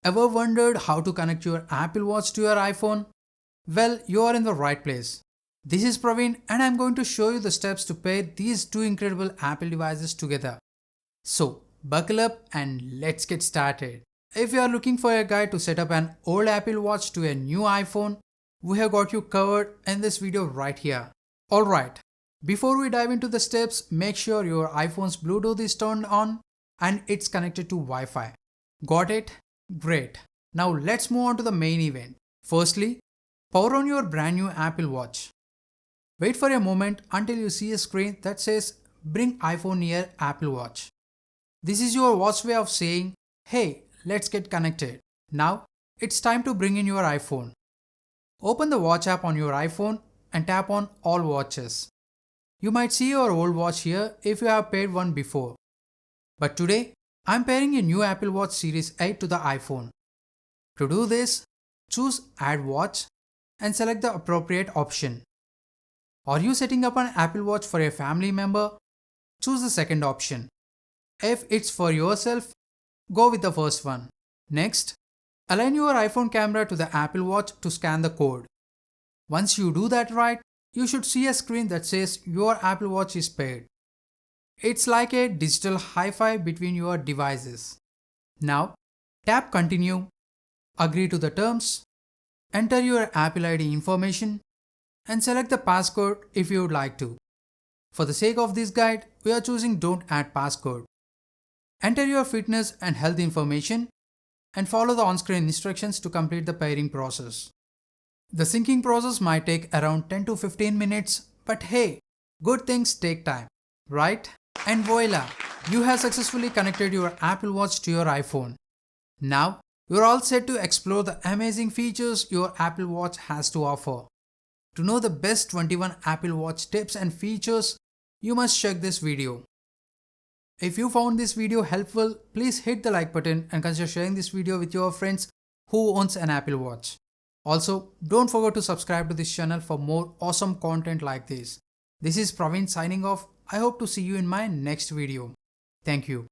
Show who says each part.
Speaker 1: Ever wondered how to connect your Apple Watch to your iPhone? Well, you are in the right place. This is Praveen and I'm going to show you the steps to pair these two incredible Apple devices together. So, buckle up and let's get started. If you are looking for a guide to set up an old Apple Watch to a new iPhone, we have got you covered in this video right here. Alright, before we dive into the steps, make sure your iPhone's Bluetooth is turned on and it's connected to Wi-Fi. Got it? Great. Now let's move on to the main event. Firstly, power on your brand new Apple Watch. Wait for a moment until you see a screen that says Bring iPhone near Apple Watch. This is your watch way of saying, hey, let's get connected. Now, it's time to bring in your iPhone. Open the watch app on your iPhone and tap on All Watches. You might see your old watch here if you have paired one before. But today, I'm pairing a new Apple Watch Series 8 to the iPhone. To do this, choose Add Watch and select the appropriate option. Are you setting up an Apple Watch for a family member? Choose the second option. If it's for yourself, go with the first one. Next, align your iPhone camera to the Apple Watch to scan the code. Once you do that right, you should see a screen that says your Apple Watch is paired. It's like a digital hi-fi between your devices. Now, tap Continue, agree to the terms, enter your Apple ID information, and select the passcode if you would like to. For the sake of this guide, we are choosing Don't Add Passcode. Enter your fitness and health information and follow the on-screen instructions to complete the pairing process. The syncing process might take around 10 to 15 minutes, but hey, good things take time, right? And voila, you have successfully connected your Apple Watch to your iPhone. Now, you're all set to explore the amazing features your Apple Watch has to offer. To know the best 21 Apple Watch tips and features, you must check this video. If you found this video helpful, please hit the like button and consider sharing this video with your friends who owns an Apple Watch. Also, don't forget to subscribe to this channel for more awesome content like this. This is Praveen signing off. I hope to see you in my next video. Thank you.